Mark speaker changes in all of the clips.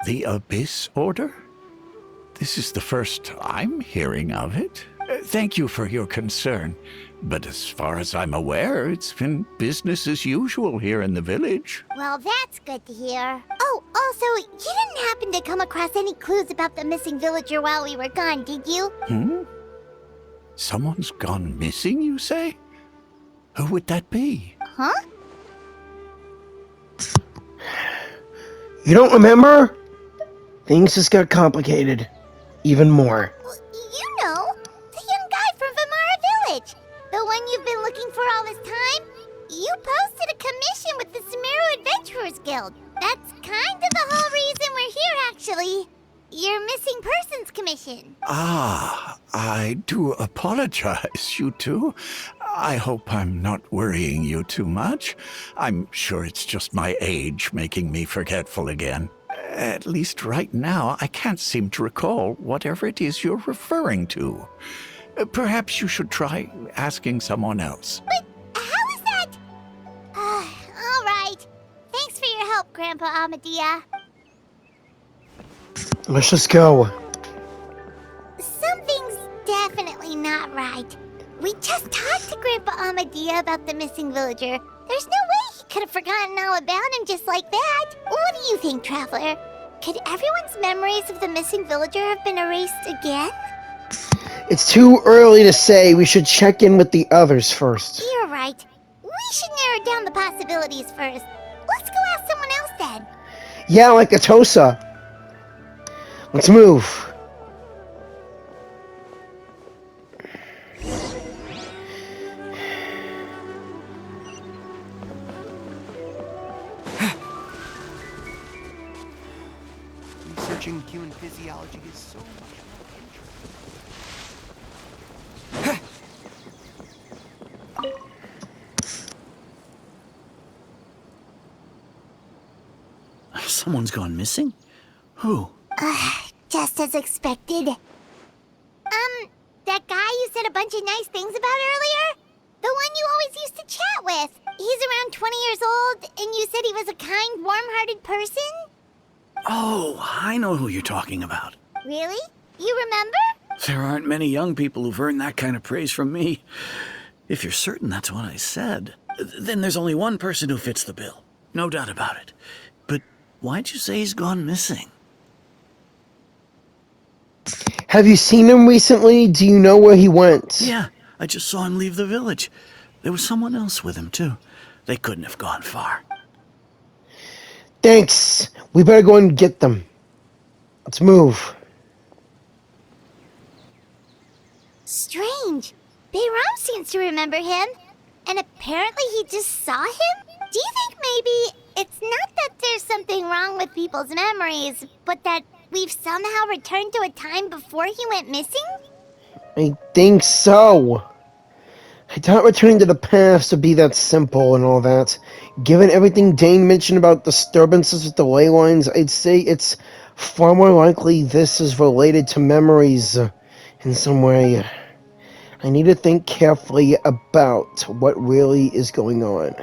Speaker 1: The Abyss Order? This is the first I'm hearing of it. Thank you for your concern, but as far as I'm aware, it's been business as usual here in the village.
Speaker 2: Well, that's good to hear. Oh, also, you didn't happen to come across any clues about the missing villager while we were gone, did you?
Speaker 1: Someone's gone missing, you say? Who would that be?
Speaker 2: Huh?
Speaker 3: You don't remember? Things just got complicated. Even more.
Speaker 2: Well, you know, the young guy from Vamara Village. The one you've been looking for all this time. You posted a commission with the Sumeru Adventurers Guild. That's kind of the whole reason we're here, actually. Your missing persons commission.
Speaker 1: Ah, I do apologize, you two. I hope I'm not worrying you too much. I'm sure it's just my age making me forgetful again. At least right now, I can't seem to recall whatever it is you're referring to. Perhaps you should try asking someone else.
Speaker 2: But how is that? All right. Thanks for your help, Grandpa Amadia.
Speaker 3: Let's just go.
Speaker 2: Something's definitely not right. We just talked to Grandpa Amadia about the missing villager. There's no way he could have forgotten all about him just like that. What do you think, Traveler? Could everyone's memories of the missing villager have been erased again?
Speaker 3: It's too early to say. We should check in with the others first.
Speaker 2: You're right. We should narrow down the possibilities first. Let's go ask someone else then.
Speaker 3: Yeah, like Atosa. Let's move.
Speaker 4: Researching human physiology is so much more interesting.
Speaker 5: Someone's gone missing? Who?
Speaker 2: Just as expected. That guy you said a bunch of nice things about earlier? The one you always used to chat with. He's around 20 years old, and you said he was a kind, warm-hearted person?
Speaker 5: Oh, I know who you're talking about.
Speaker 2: Really? You remember?
Speaker 5: There aren't many young people who've earned that kind of praise from me. If you're certain that's what I said, then there's only one person who fits the bill. No doubt about it. But why'd you say he's gone missing?
Speaker 3: Have you seen him recently? Do you know where he went?
Speaker 5: Yeah, I just saw him leave the village. There was someone else with him, too. They couldn't have gone far.
Speaker 3: Thanks. We better go and get them. Let's move.
Speaker 2: Strange. Bayram seems to remember him. And apparently he just saw him? Do you think maybe it's not that there's something wrong with people's memories, but that we've somehow returned to a time before he went missing?
Speaker 3: I think so. I doubt returning to the past would be that simple and all that. Given everything Dane mentioned about disturbances with the ley lines, I'd say it's far more likely this is related to memories in some way. I need to think carefully about what really is going on.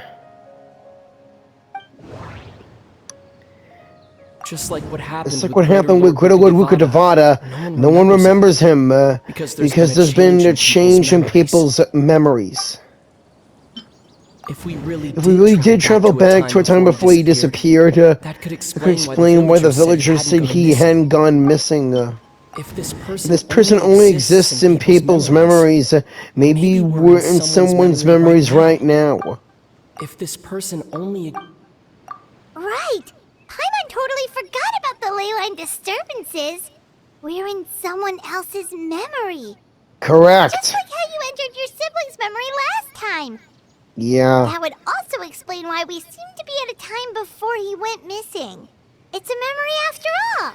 Speaker 6: Just like what happened.
Speaker 3: It's like what happened with Greater Lord Rukadevada. No one remembers him because there's been a change in people's memories.
Speaker 6: If we really
Speaker 3: did travel back to a time before he disappeared, that could explain why the villagers said he hadn't gone missing.
Speaker 6: If
Speaker 3: this person only exists in people's memories, maybe we're in someone's memories right now.
Speaker 6: If this person only...
Speaker 2: Right! Paimon totally forgot about the ley line disturbances. We're in someone else's memory.
Speaker 3: Correct.
Speaker 2: Just like how you entered your sibling's memory last time.
Speaker 3: Yeah.
Speaker 2: That would also explain why we seem to be at a time before he went missing. It's a memory after all.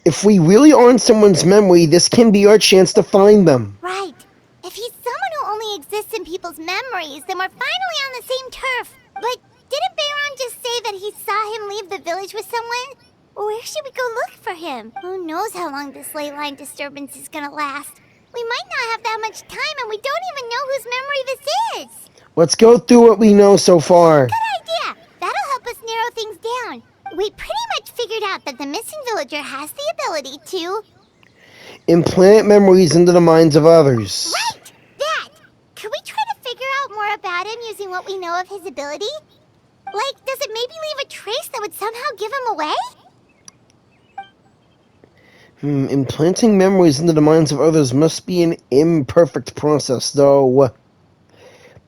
Speaker 3: If we really are in someone's memory, this can be our chance to find them.
Speaker 2: Right. If he's someone who only exists in people's memories, then we're finally on the same turf. But didn't Bayron just say that he saw him leave the village with someone? Where should we go look for him? Who knows how long this ley line disturbance is gonna last? We might not have that much time, and we don't even know whose memory this is.
Speaker 3: Let's go through what we know so far.
Speaker 2: Good idea. That'll help us narrow things down. we pretty much figured out that the missing villager has the ability to...
Speaker 3: implant memories into the minds of others.
Speaker 2: Right! That! Could we try to figure out more about him using what we know of his ability? Like, does it maybe leave a trace that would somehow give him away?
Speaker 3: Implanting memories into the minds of others must be an imperfect process, though.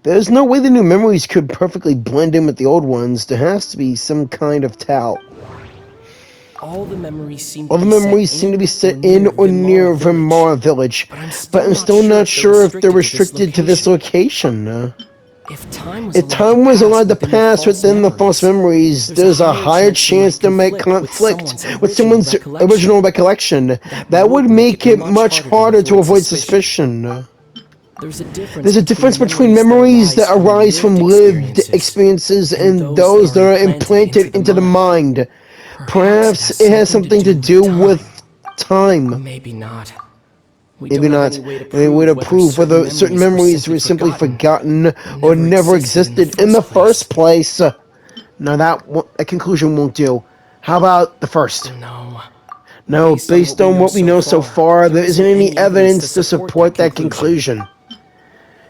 Speaker 3: There's no way the new memories could perfectly blend in with the old ones. There has to be some kind of tell.
Speaker 6: All the memories seem
Speaker 3: to be set in or near Vimara Village, but I'm still not sure if they're restricted to this location.
Speaker 6: If time
Speaker 3: was allowed to pass within the false memories, there's a higher chance they might conflict with someone's original recollection. That would make it much harder to avoid suspicion.
Speaker 6: There's
Speaker 3: a difference between memories that arise from lived experiences and those that are implanted into the mind. Perhaps it has something to do with time.
Speaker 6: Maybe not.
Speaker 3: Maybe not. Any way to prove whether certain memories were simply forgotten or never existed in the first place. Now that conclusion won't do. How about the first? No, based on what we know so far, there isn't any evidence to support that conclusion.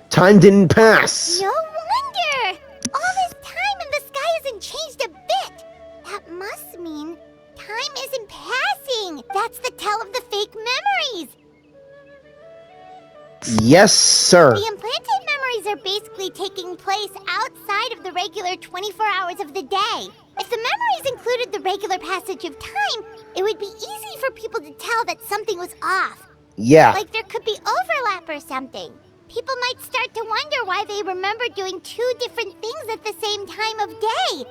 Speaker 3: Time didn't pass.
Speaker 2: No wonder! All this time and the sky hasn't changed a bit! That must mean time isn't passing! That's the tell of the fake memories!
Speaker 3: Yes, sir.
Speaker 2: The implanted memories are basically taking place outside of the regular 24 hours of the day. If the memories included the regular passage of time, it would be easy for people to tell that something was off.
Speaker 3: Yeah.
Speaker 2: Like there could be overlap or something. People might start to wonder why they remember doing two different things at the same time of day.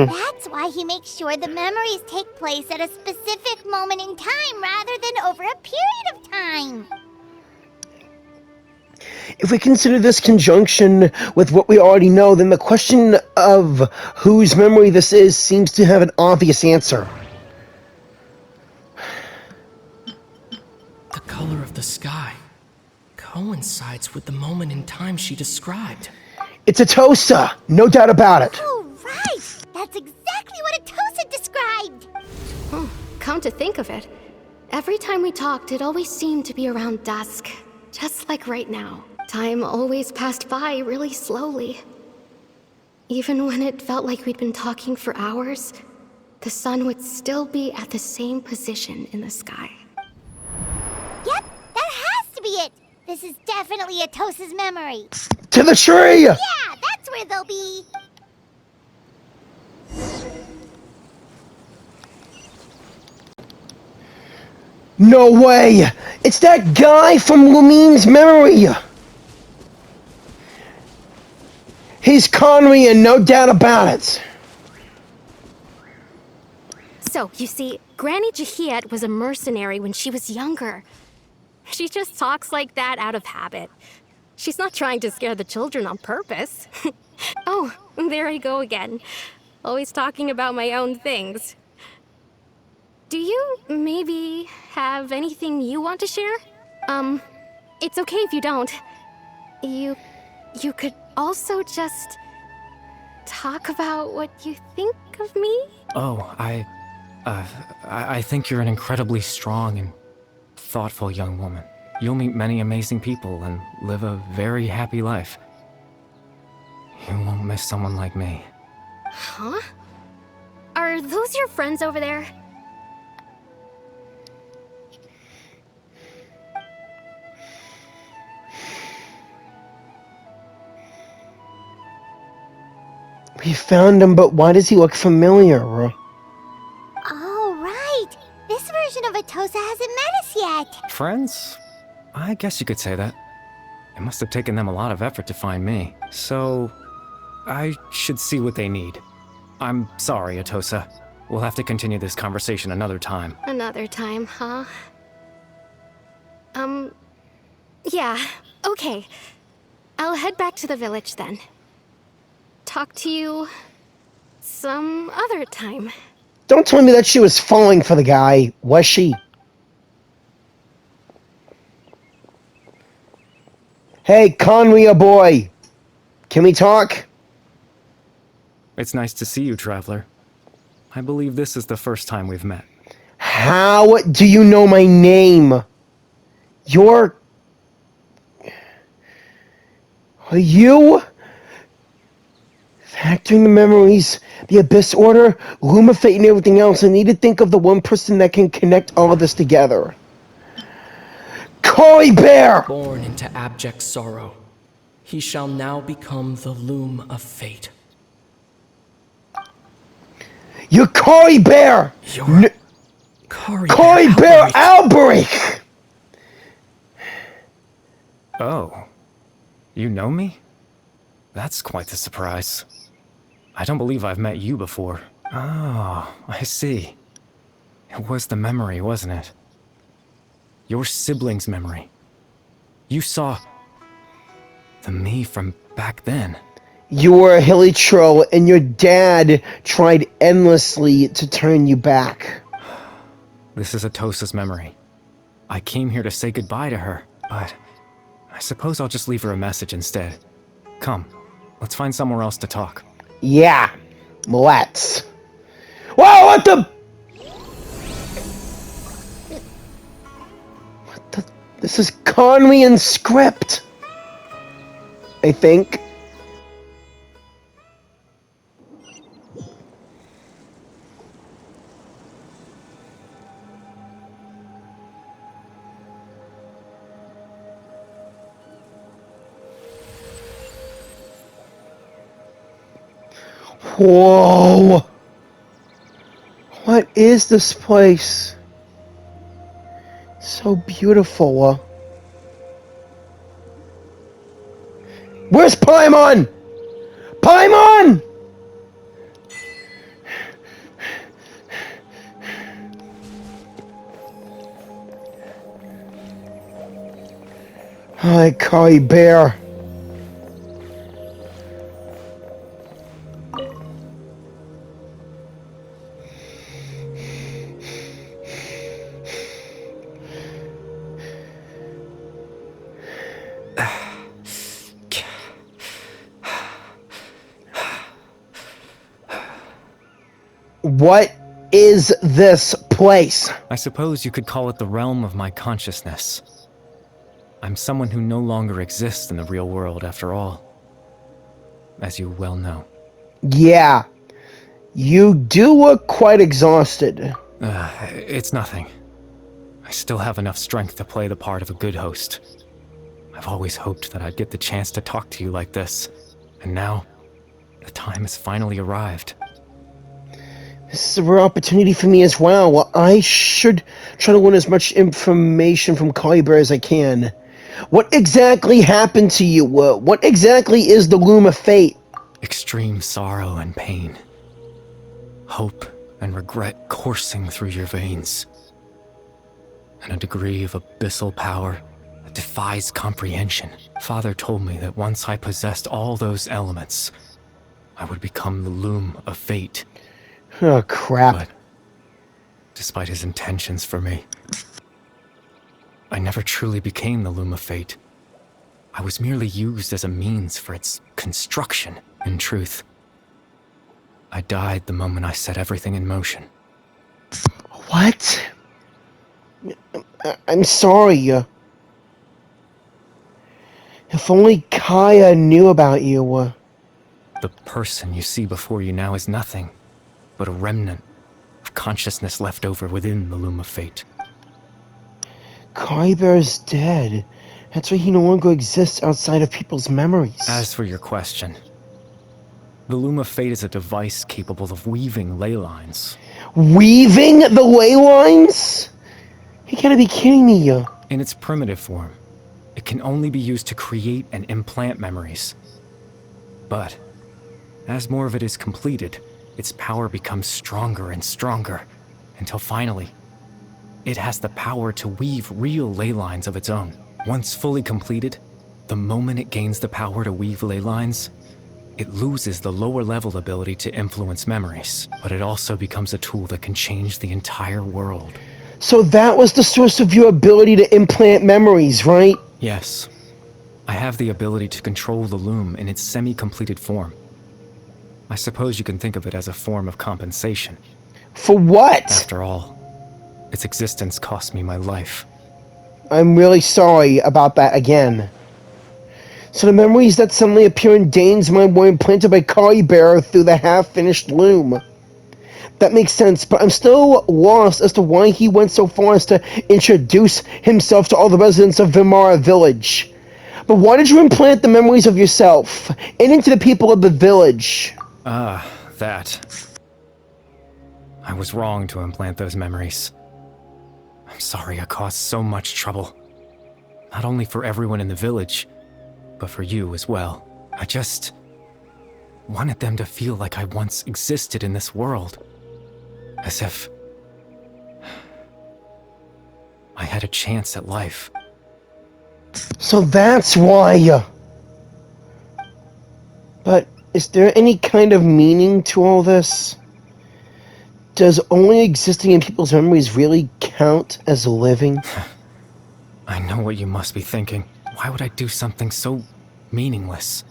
Speaker 2: That's why he makes sure the memories take place at a specific moment in time rather than over a period of time.
Speaker 3: If we consider this conjunction with what we already know, then the question of whose memory this is seems to have an obvious answer.
Speaker 6: The color of the sky coincides with the moment in time she described.
Speaker 3: It's Atosa, no doubt about it.
Speaker 2: Oh, right! That's exactly what Atosa described!
Speaker 7: Come to think of it, every time we talked, it always seemed to be around dusk. Just like right now. Time always passed by really slowly. Even when it felt like we'd been talking for hours, the sun would still be at the same position in the sky.
Speaker 2: Yep, that has to be it! This is definitely Atosa's memory.
Speaker 3: To the tree!
Speaker 2: Yeah, that's where they'll be.
Speaker 3: No way! It's that guy from Lumine's memory! He's Conry and no doubt about it.
Speaker 7: So, you see, Granny Jahiet was a mercenary when she was younger. She just talks like that out of habit. She's not trying to scare the children on purpose. Oh, there I go again. Always talking about my own things. Do you maybe have anything you want to share? It's okay if you don't. You could also just talk about what you think of me?
Speaker 8: Oh, I think you're an incredibly strong and thoughtful young woman. You'll meet many amazing people and live a very happy life. You won't miss someone like me.
Speaker 7: Huh? Are those your friends over there?
Speaker 3: We found him, but why does he look familiar?
Speaker 2: Oh, right. This version of Atosa hasn't met us yet.
Speaker 8: Friends? I guess you could say that. It must have taken them a lot of effort to find me. So, I should see what they need. I'm sorry, Atosa. We'll have to continue this conversation another time.
Speaker 7: Another time, huh? Yeah, okay. I'll head back to the village then. Talk to you some other time.
Speaker 3: Don't tell me that she was falling for the guy, was she? Hey, Conria boy! Can we talk?
Speaker 8: It's nice to see you, Traveler. I believe this is the first time we've met.
Speaker 3: How do you know my name? You're... Are you... Factoring the memories, the Abyss Order, Luma Fate, and everything else, I need to think of the one person that can connect all of this together. Koi Bear!
Speaker 6: Born into abject sorrow, he shall now become the loom of fate.
Speaker 3: You're Koi Bear!
Speaker 6: You're Koi
Speaker 3: Bear Alberic!
Speaker 8: Oh. You know me? That's quite the surprise. I don't believe I've met you before. Oh, I see. It was the memory, wasn't it? Your sibling's memory. You saw... the me from back then.
Speaker 3: You were a hilly troll, and your dad tried endlessly to turn you back.
Speaker 8: This is Atosa's memory. I came here to say goodbye to her, but... I suppose I'll just leave her a message instead. Come, let's find somewhere else to talk.
Speaker 3: Yeah, let's. Whoa, what the... What the... This is Conrian script, I think. Whoa! What is this place? So beautiful. Where's Paimon? Paimon! Hi, Kai Bear. What is this place?
Speaker 8: I suppose you could call it the realm of my consciousness. I'm someone who no longer exists in the real world, after all. As you well know.
Speaker 3: Yeah. You do look quite exhausted.
Speaker 8: It's nothing. I still have enough strength to play the part of a good host. I've always hoped that I'd get the chance to talk to you like this. And now, the time has finally arrived.
Speaker 3: This is a rare opportunity for me as well. I should try to learn as much information from Kyber as I can. What exactly happened to you? What exactly is the Loom of Fate?
Speaker 8: Extreme sorrow and pain. Hope and regret coursing through your veins. And a degree of abyssal power that defies comprehension. Father told me that once I possessed all those elements, I would become the Loom of Fate.
Speaker 3: Oh, crap.
Speaker 8: But, despite his intentions for me, I never truly became the Loom of Fate. I was merely used as a means for its construction. In truth, I died the moment I set everything in motion.
Speaker 3: What? I'm sorry. If only Kaya knew about you.
Speaker 8: The person you see before you now is nothing but a remnant of consciousness left over within the Loom of Fate.
Speaker 3: Kyber's dead. That's why he no longer exists outside of people's memories.
Speaker 8: As for your question, the Loom of Fate is a device capable of weaving ley lines.
Speaker 3: Weaving the ley lines? You gotta be kidding me.
Speaker 8: In its primitive form, it can only be used to create and implant memories. But, as more of it is completed, its power becomes stronger and stronger, until finally, it has the power to weave real ley lines of its own. Once fully completed, the moment it gains the power to weave ley lines, it loses the lower level ability to influence memories, but it also becomes a tool that can change the entire world.
Speaker 3: So that was the source of your ability to implant memories, right?
Speaker 8: Yes. I have the ability to control the loom in its semi-completed form. I suppose you can think of it as a form of compensation.
Speaker 3: For what?
Speaker 8: After all, its existence cost me my life.
Speaker 3: I'm really sorry about that again. So the memories that suddenly appear in Dane's mind were implanted by Kari Bear through the half-finished loom. That makes sense, but I'm still lost as to why he went so far as to introduce himself to all the residents of Vimara village. But why did you implant the memories of yourself and into the people of the village?
Speaker 8: That. I was wrong to implant those memories. I'm sorry I caused so much trouble. Not only for everyone in the village, but for you as well. I just wanted them to feel like I once existed in this world. As if I had a chance at life.
Speaker 3: So that's why. But is there any kind of meaning to all this? Does only existing in people's memories really count as living?
Speaker 8: I know what you must be thinking. Why would I do something so meaningless?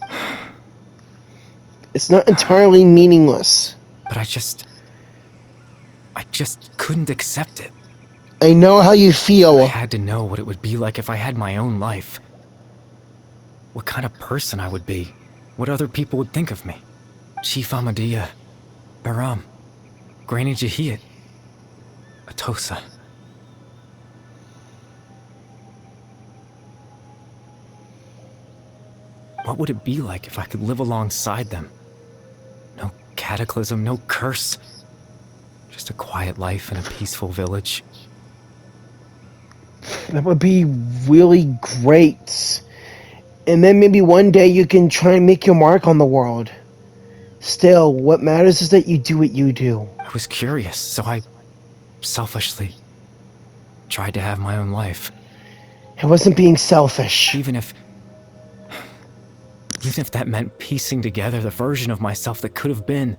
Speaker 3: It's not entirely meaningless.
Speaker 8: But I just couldn't accept it.
Speaker 3: I know how you feel.
Speaker 8: I had to know what it would be like if I had my own life. What kind of person I would be. What other people would think of me. Chief Ahmadiyya, Baram, Granny Jahiyat, Atosa. What would it be like if I could live alongside them? No cataclysm, no curse. Just a quiet life in a peaceful village.
Speaker 3: That would be really great. And then maybe one day you can try and make your mark on the world. Still, what matters is that you do what you do.
Speaker 8: I was curious, so I selfishly tried to have my own life.
Speaker 3: It wasn't being selfish.
Speaker 8: Even if that meant piecing together the version of myself that could have been.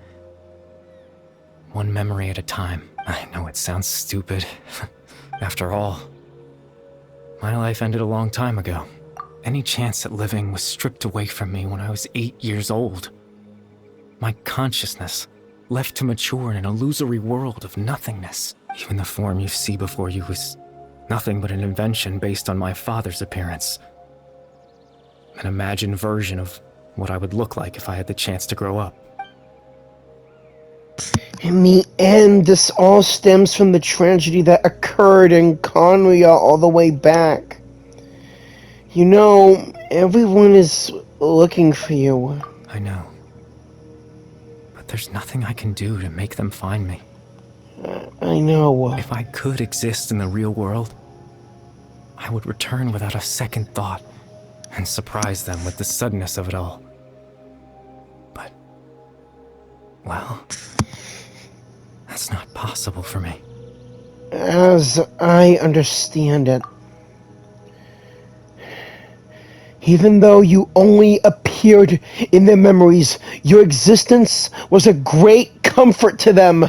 Speaker 8: One memory at a time. I know it sounds stupid. After all, my life ended a long time ago. Any chance at living was stripped away from me when I was 8 years old. My consciousness left to mature in an illusory world of nothingness. Even the form you see before you was nothing but an invention based on my father's appearance. An imagined version of what I would look like if I had the chance to grow up.
Speaker 3: In the end, this all stems from the tragedy that occurred in Conria all the way back. You know, everyone is looking for you.
Speaker 8: I know. But there's nothing I can do to make them find me.
Speaker 3: I know.
Speaker 8: If I could exist in the real world, I would return without a second thought and surprise them with the suddenness of it all. But, well, that's not possible for me.
Speaker 3: As I understand it, even though you only appeared in their memories, your existence was a great comfort to them.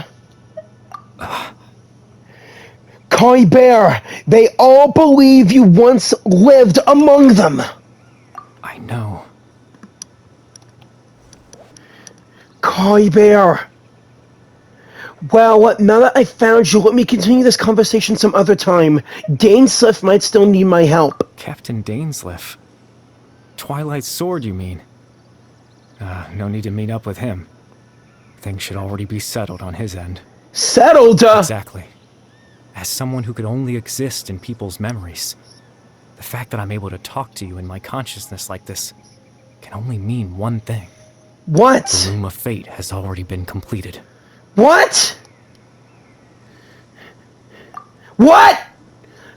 Speaker 3: Koi Bear, they all believe you once lived among them.
Speaker 8: I know.
Speaker 3: Koi Bear. Well, now that I found you, let me continue this conversation some other time. Dainsliff might still need my help.
Speaker 8: Captain Dainsliff? Twilight's sword, you mean? No need to meet up with him. Things should already be settled on his end.
Speaker 3: Settled?
Speaker 8: Exactly. As someone who could only exist in people's memories, the fact that I'm able to talk to you in my consciousness like this can only mean one thing.
Speaker 3: What?
Speaker 8: The Loom of Fate has already been completed.
Speaker 3: What? What?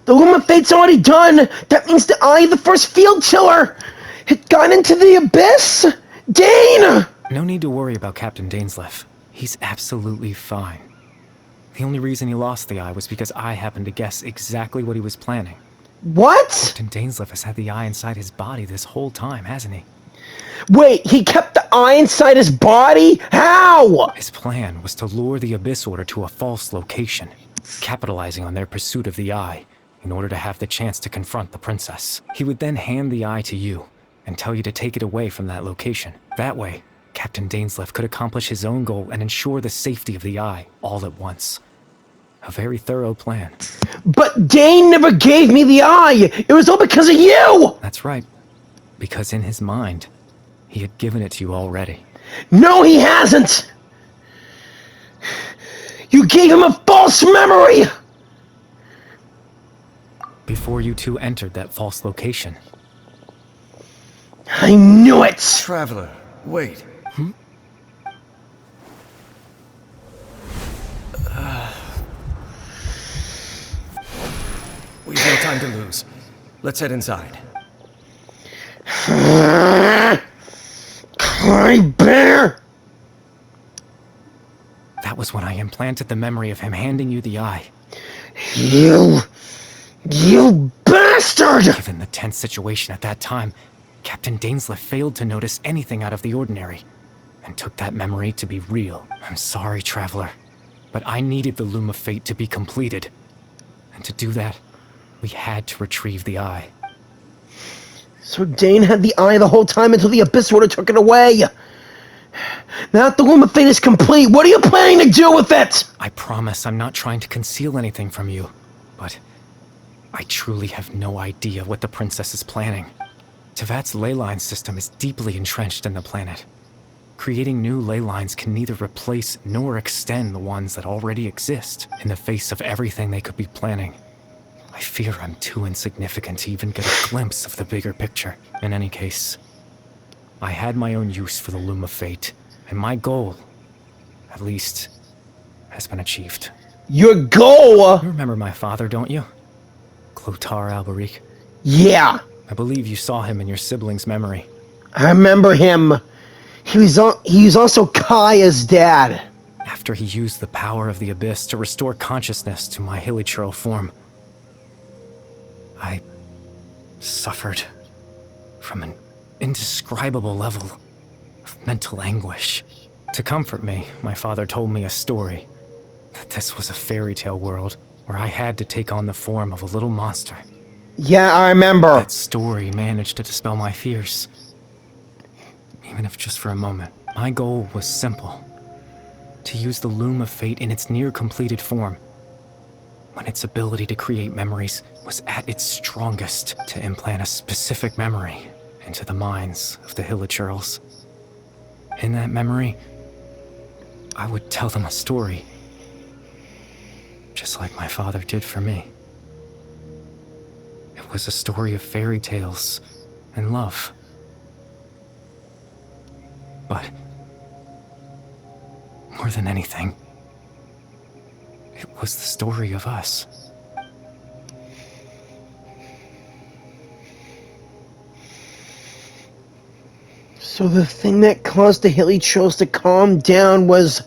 Speaker 3: The Loom of Fate's already done! That means that I, the first field killer, had gone into the abyss? Dane!
Speaker 8: No need to worry about Captain Dainsliff. He's absolutely fine. The only reason he lost the eye was because I happened to guess exactly what he was planning.
Speaker 3: What?
Speaker 8: Captain Dainsliff has had the eye inside his body this whole time, hasn't he?
Speaker 3: Wait, he kept the eye inside his body? How?
Speaker 8: His plan was to lure the Abyss Order to a false location, capitalizing on their pursuit of the eye in order to have the chance to confront the princess. He would then hand the eye to you and tell you to take it away from that location. That way, Captain Dainsleif could accomplish his own goal and ensure the safety of the Eye all at once. A very thorough plan.
Speaker 3: But Dane never gave me the eye! It was all because of you!
Speaker 8: That's right. Because in his mind, he had given it to you already.
Speaker 3: No, he hasn't! You gave him a false memory!
Speaker 8: Before you two entered that false location.
Speaker 3: I knew it!
Speaker 4: Traveler, wait. We've no time to lose. Let's head inside.
Speaker 3: Cry bear!
Speaker 8: That was when I implanted the memory of him handing you the eye.
Speaker 3: You bastard!
Speaker 8: Given the tense situation at that time, Captain Dainsleif failed to notice anything out of the ordinary, and took that memory to be real. I'm sorry, Traveler, but I needed the Loom of Fate to be completed. And to do that, we had to retrieve the eye.
Speaker 3: So Dane had the eye the whole time until the Abyss Order took it away. Now that the Loom of Fate is complete, what are you planning to do with it?
Speaker 8: I promise I'm not trying to conceal anything from you, but I truly have no idea what the princess is planning. Tevat's ley line system is deeply entrenched in the planet. Creating new ley lines can neither replace nor extend the ones that already exist in the face of everything they could be planning. I fear I'm too insignificant to even get a glimpse of the bigger picture. In any case, I had my own use for the Loom of Fate, and my goal, at least, has been achieved.
Speaker 3: Your goal?
Speaker 8: You remember my father, don't you? Clotar Alberic.
Speaker 3: Yeah,
Speaker 8: I believe you saw him in your sibling's memory.
Speaker 3: I remember him. He was also Kaya's dad.
Speaker 8: After he used the power of the Abyss to restore consciousness to my hilichurl form, I suffered from an indescribable level of mental anguish. To comfort me, my father told me a story, that this was a fairy tale world where I had to take on the form of a little monster.
Speaker 3: Yeah, I remember.
Speaker 8: That story managed to dispel my fears, even if just for a moment. My goal was simple: to use the Loom of Fate in its near-completed form, when its ability to create memories was at its strongest, to implant a specific memory into the minds of the hilichurls. In that memory, I would tell them a story, just like my father did for me. It was a story of fairy tales and love. But more than anything, it was the story of us.
Speaker 3: So the thing that caused the hilichurls to calm down was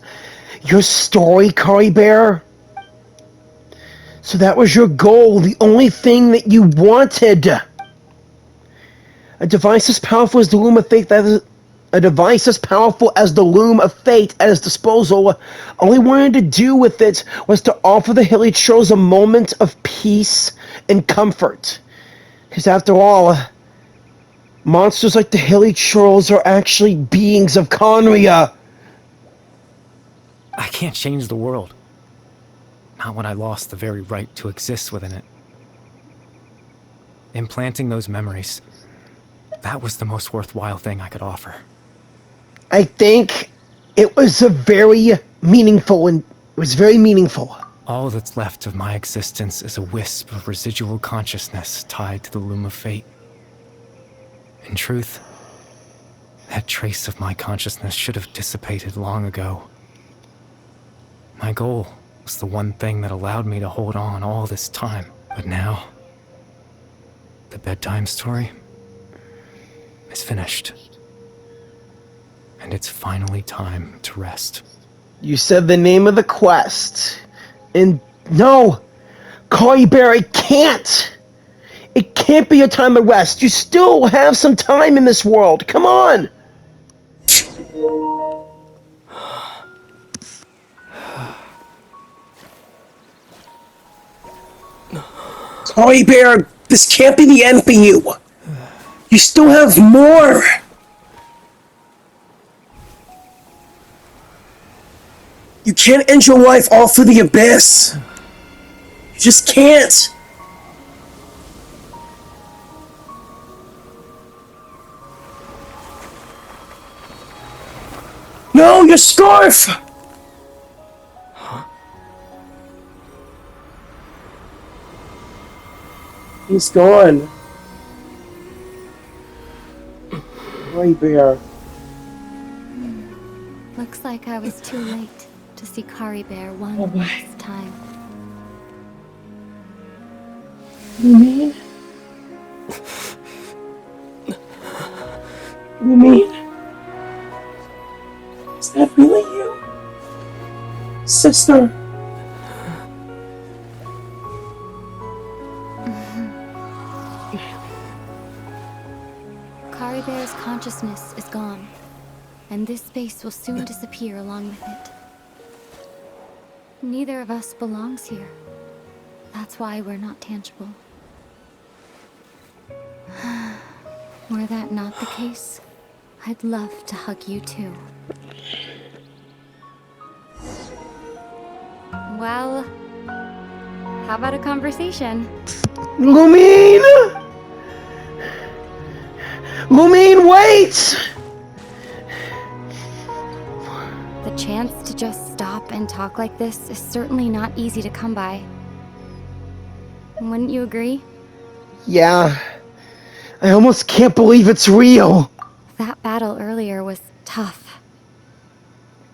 Speaker 3: your story, Curry Bear? So that was your goal, the only thing that you wanted. A device as powerful as the Loom of Fate at his disposal, all he wanted to do with it was to offer the hilichurls a moment of peace and comfort. Because after all, monsters like the hilichurls are actually beings of Conria.
Speaker 8: I can't change the world. Not when I lost the very right to exist within it. Implanting those memories, that was the most worthwhile thing I could offer.
Speaker 3: I think it was very meaningful.
Speaker 8: All that's left of my existence is a wisp of residual consciousness tied to the Loom of Fate. In truth, that trace of my consciousness should have dissipated long ago. My goal was the one thing that allowed me to hold on all this time. But now, the bedtime story is finished. And it's finally time to rest.
Speaker 3: You said the name of the quest. And no! Curry Bear, it can't! It can't be a time of rest. You still have some time in this world. Come on! Curry Bear, this can't be the end for you. You still have more.
Speaker 9: You can't end your life all through the abyss. You just can't. No, your scarf! He's gone. Right there.
Speaker 10: Looks like I was too late to see Kari Bear one last time.
Speaker 9: You mean? You mean? Is that really you? Sister?
Speaker 10: Kari Bear's consciousness is gone, and this space will soon disappear along with it. Neither of us belongs here. That's why we're not tangible. Were that not the case, I'd love to hug you too. Well, how about a conversation?
Speaker 3: Lumine! Lumine, wait!
Speaker 10: The chance to just stop and talk like this is certainly not easy to come by. Wouldn't you agree?
Speaker 3: Yeah. I almost can't believe it's real.
Speaker 10: That battle earlier was tough.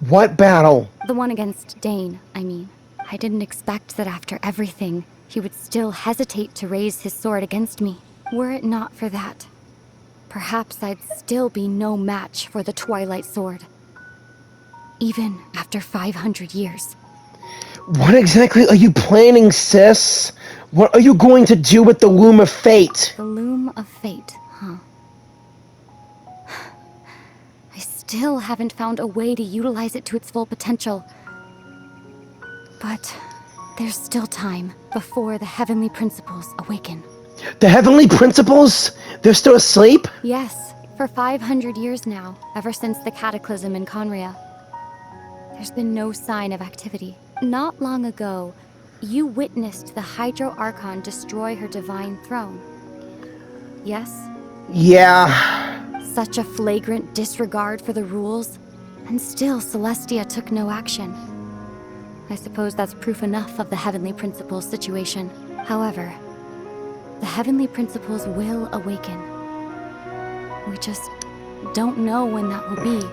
Speaker 3: What battle?
Speaker 10: The one against Dane, I mean. I didn't expect that after everything, he would still hesitate to raise his sword against me. Were it not for that, perhaps I'd still be no match for the Twilight Sword. Even after 500 years.
Speaker 3: What exactly are you planning, sis? What are you going to do with the Loom of Fate?
Speaker 10: The Loom of Fate, huh? I still haven't found a way to utilize it to its full potential. But there's still time before the Heavenly Principles awaken.
Speaker 3: The Heavenly Principles? They're still asleep?
Speaker 10: Yes, for 500 years now, ever since the Cataclysm in Conria. There's been no sign of activity. Not long ago, you witnessed the Hydro Archon destroy her divine throne. Yes?
Speaker 3: Yeah.
Speaker 10: Such a flagrant disregard for the rules, and still Celestia took no action. I suppose that's proof enough of the Heavenly Principles situation. However, the Heavenly Principles will awaken. We just don't know when that will be,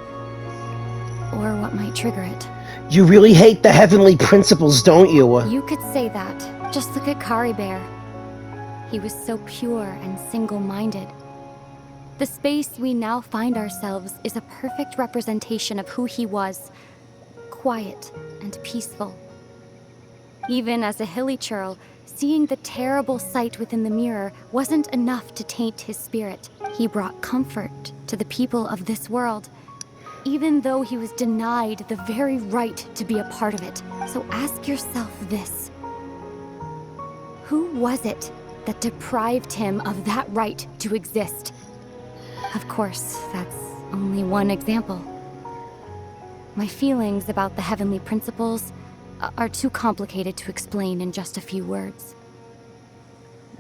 Speaker 10: or what might trigger it.
Speaker 3: You really hate the Heavenly Principles, don't you?
Speaker 10: You could say that. Just look at Kari Bear. He was so pure and single-minded. The space we now find ourselves is a perfect representation of who he was. Quiet and peaceful. Even as a hilly churl, seeing the terrible sight within the mirror wasn't enough to taint his spirit. He brought comfort to the people of this world, even though he was denied the very right to be a part of it. So ask yourself this. Who was it that deprived him of that right to exist? Of course, that's only one example. My feelings about the Heavenly Principles are too complicated to explain in just a few words.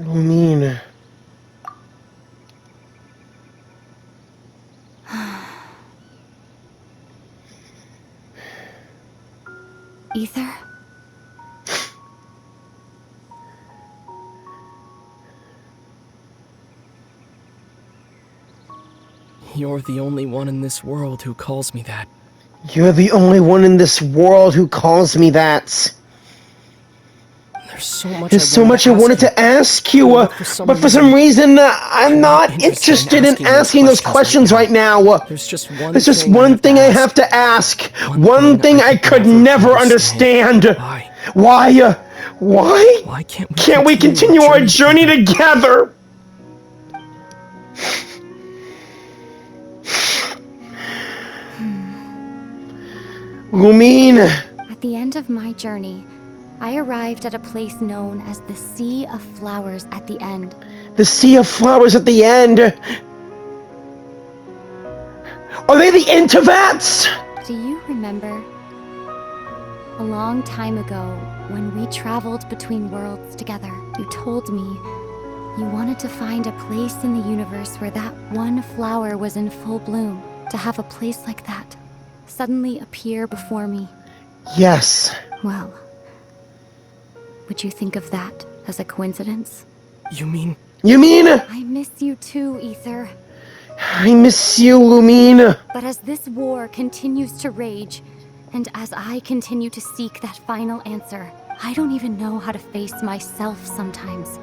Speaker 3: Lumine.
Speaker 10: Ether?
Speaker 6: You're the only one in this world who calls me that.
Speaker 3: You're the only one in this world who calls me that.
Speaker 6: There's so much
Speaker 3: There's so much I wanted to ask you, but for some reason, I'm not interested in asking those questions right now.
Speaker 6: There's just
Speaker 3: one thing I have to ask. One thing I could never understand. Why?
Speaker 6: Why
Speaker 3: Can't we continue our journey together? Lumine.
Speaker 10: At the end of my journey, I arrived at a place known as the Sea of Flowers at the end.
Speaker 3: The Sea of Flowers at the end? Are they the Intervats?
Speaker 10: Do you remember? A long time ago, when we traveled between worlds together, you told me you wanted to find a place in the universe where that one flower was in full bloom. To have a place like that suddenly appear before me.
Speaker 3: Yes.
Speaker 10: Well, would you think of that as a coincidence?
Speaker 6: You mean...
Speaker 3: You mean?
Speaker 10: I miss you too, Ether.
Speaker 3: I miss you, Lumine.
Speaker 10: But as this war continues to rage, and as I continue to seek that final answer, I don't even know how to face myself sometimes,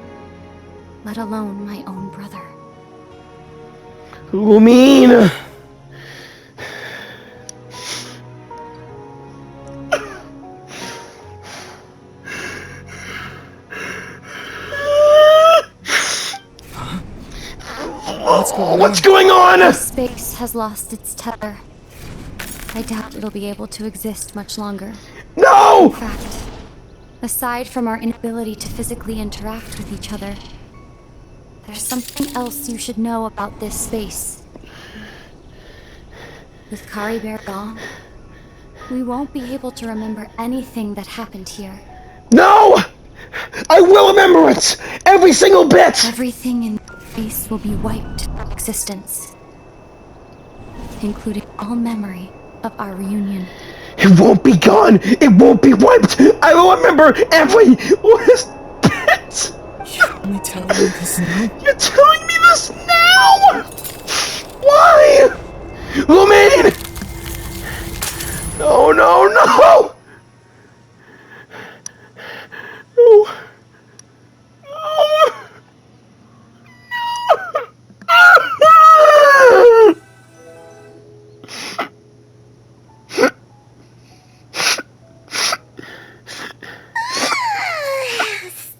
Speaker 10: let alone my own brother.
Speaker 3: Lumine. What's going on?
Speaker 10: Space has lost its tether. I doubt it'll be able to exist much longer.
Speaker 3: No!
Speaker 10: In fact, aside from our inability to physically interact with each other, there's something else you should know about this space. With Kari Bear gone, we won't be able to remember anything that happened here.
Speaker 3: No! I will remember it! Every single bit!
Speaker 10: Everything in space will be wiped from existence, including all memory of our reunion.
Speaker 3: It won't be gone! It won't be wiped! I will remember every last bit!
Speaker 6: You're only telling me this now?
Speaker 3: You're telling me this now?! Why? Lumine! No, no, no! No.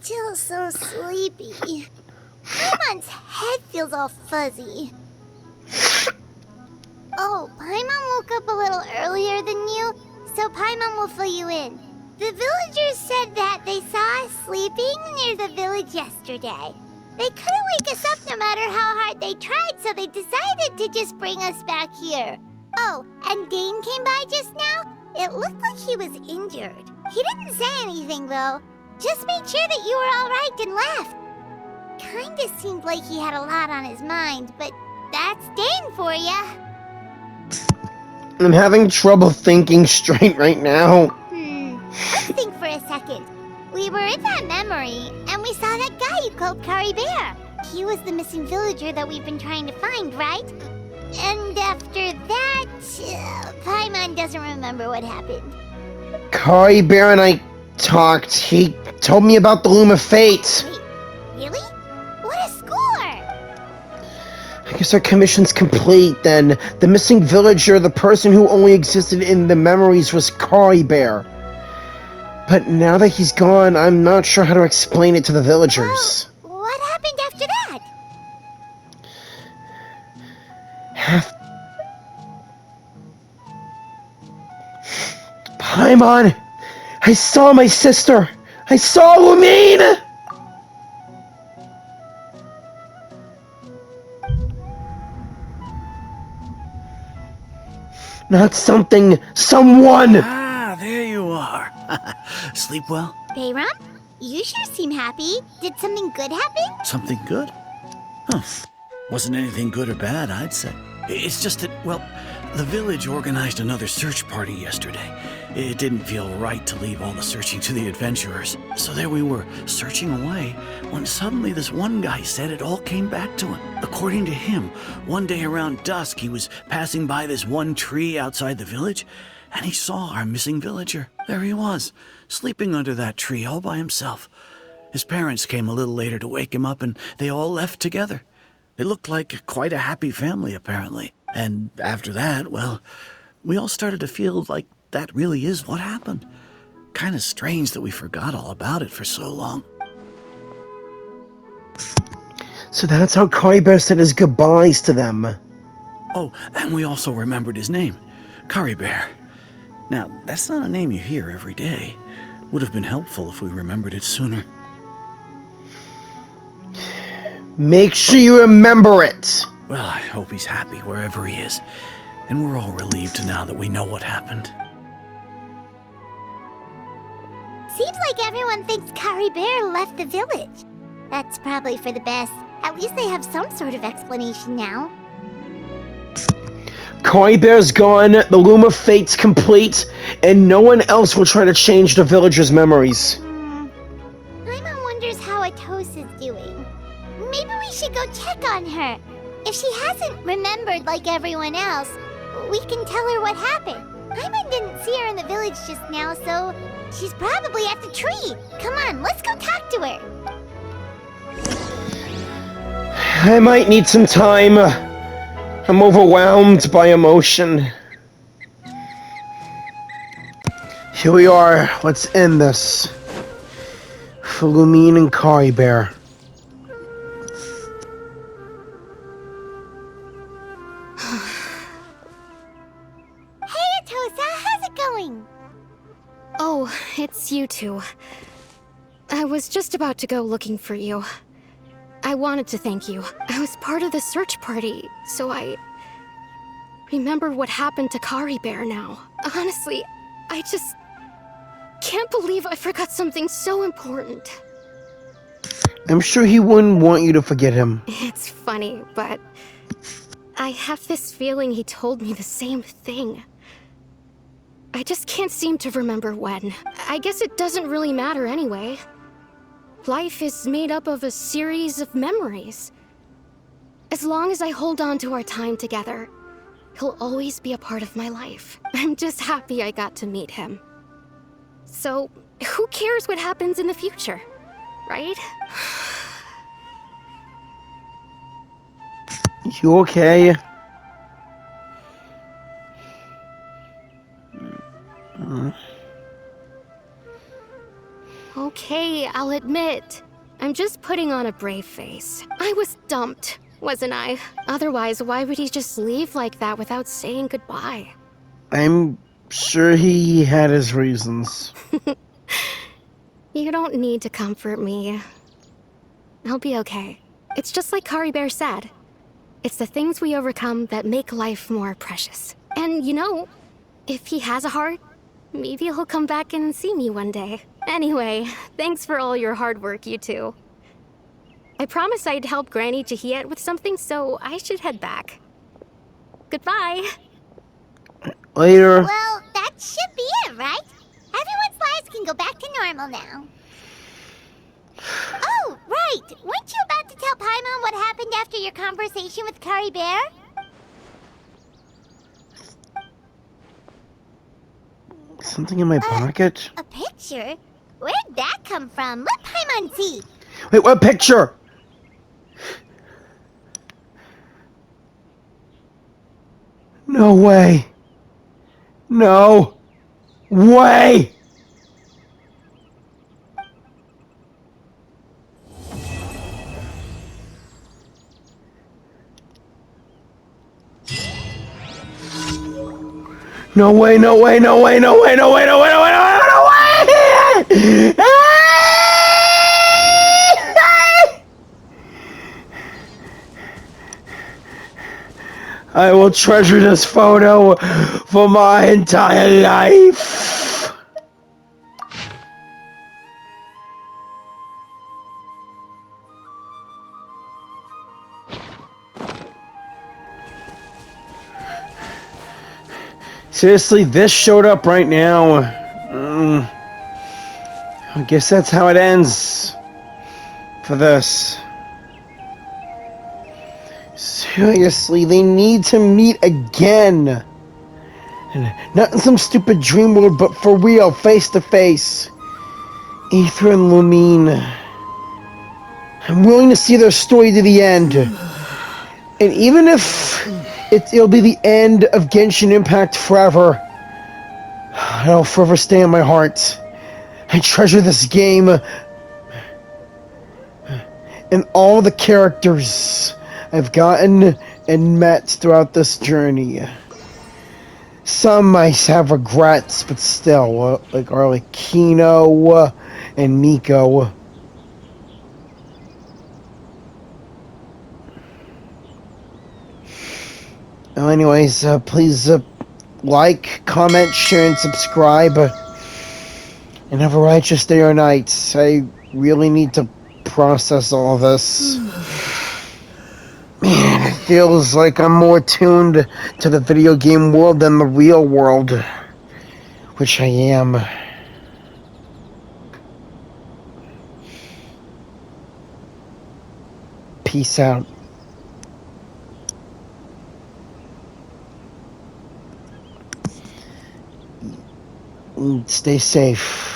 Speaker 2: Still so sleepy. Paimon's head feels all fuzzy. Oh, Paimon woke up a little earlier than you, so Paimon will fill you in. The villagers said that they saw us sleeping near the village yesterday. They couldn't wake us up no matter how hard they tried, so they decided to just bring us back here. Oh, and Dane came by just now. It looked like he was injured. He didn't say anything, though. Just made sure that you were all right and left. Kinda seemed like he had a lot on his mind, but that's Dane for ya.
Speaker 3: I'm having trouble thinking straight right now.
Speaker 2: Let's think for a second. We were in that memory, and we saw that guy you called Kari Bear. He was the missing villager that we've been trying to find, right? And after that, Paimon doesn't remember what happened.
Speaker 3: Kari Bear and I talked. He told me about the Loom of Fate.
Speaker 2: Wait, really? What a score!
Speaker 3: I guess our commission's complete then. The missing villager, the person who only existed in the memories, was Kari Bear. But now that he's gone, I'm not sure how to explain it to the villagers.
Speaker 2: Well, what happened after that?
Speaker 3: Paimon! I saw my sister! I saw Lumine! Not something, someone!
Speaker 5: Ah, there you are. Sleep well?
Speaker 2: Bayram, you sure seem happy. Did something good happen?
Speaker 5: Something good? Huh. Wasn't anything good or bad, I'd say. It's just that, well, the village organized another search party yesterday. It didn't feel right to leave all the searching to the adventurers. So there we were, searching away, when suddenly this one guy said it all came back to him. According to him, one day around dusk, he was passing by this one tree outside the village, and he saw our missing villager. There he was, sleeping under that tree all by himself. His parents came a little later to wake him up, and they all left together. They looked like quite a happy family, apparently. And after that, well, we all started to feel like that really is what happened. Kind of strange that we forgot all about it for so long.
Speaker 3: So that's how Kari Bear said his goodbyes to them.
Speaker 5: Oh, and we also remembered his name, Kari Bear. Now, that's not a name you hear every day. Would have been helpful if we remembered it sooner.
Speaker 3: Make sure you remember it!
Speaker 5: Well, I hope he's happy wherever he is. And we're all relieved now that we know what happened.
Speaker 2: Seems like everyone thinks Kari Bear left the village. That's probably for the best. At least they have some sort of explanation now.
Speaker 3: Koi Bear's gone, the Loom of Fate's complete, and no one else will try to change the villagers' memories.
Speaker 2: Paimon wonders how Atosa's doing. Maybe we should go check on her. If she hasn't remembered like everyone else, we can tell her what happened. Paimon didn't see her in the village just now, so she's probably at the tree. Come on, let's go talk to her.
Speaker 3: I might need some time. I'm overwhelmed by emotion. Here we are. Let's end this. For Lumine and Kari Bear.
Speaker 2: Hey, Atosa, how's it going?
Speaker 7: Oh, it's you two. I was just about to go looking for you. I wanted to thank you. I was part of the search party, so I remember what happened to Kari Bear now. Honestly, I just can't believe I forgot something so important.
Speaker 3: I'm sure he wouldn't want you to forget him.
Speaker 7: It's funny, but I have this feeling he told me the same thing. I just can't seem to remember when. I guess it doesn't really matter anyway. Life is made up of a series of memories. As long as I hold on to our time together, he'll always be a part of my life. I'm just happy I got to meet him. So, who cares what happens in the future, right?
Speaker 3: You okay?
Speaker 7: Okay, I'll admit. I'm just putting on a brave face. I was dumped, wasn't I? Otherwise, why would he just leave like that without saying goodbye?
Speaker 3: I'm sure he had his reasons.
Speaker 7: You don't need to comfort me. I'll be okay. It's just like Kari Bear said. It's the things we overcome that make life more precious. And you know, if he has a heart, maybe he'll come back and see me one day. Anyway, thanks for all your hard work, you two. I promised I'd help Granny Jahiet with something, so I should head back. Goodbye.
Speaker 3: Later.
Speaker 2: Well, that should be it, right? Everyone's lives can go back to normal now. Oh, right! Weren't you about to tell Paimon what happened after your conversation with Kari Bear?
Speaker 3: Something in my pocket?
Speaker 2: A picture? Where'd that come from? Let Paimon see.
Speaker 3: Wait, what picture? No way. No way! No way, no way, no way, no way, no way, no way, no way, no way! I will treasure this photo for my entire life. Seriously, this showed up right now. I guess that's how it ends for this. Seriously, they need to meet again. Not in some stupid dream world, but for real, face to face. Aether and Lumine. I'm willing to see their story to the end. And even if it'll be the end of Genshin Impact forever, it'll forever stay in my heart. I treasure this game and all the characters I've gotten and met throughout this journey. Some might have regrets, but still, like Arlecchino and Nico. Well, anyways, please like, comment, share, and subscribe. and have a righteous day or night. I really need to process all this. Man, it feels like I'm more tuned to the video game world than the real world. Which I am. Peace out. Stay safe.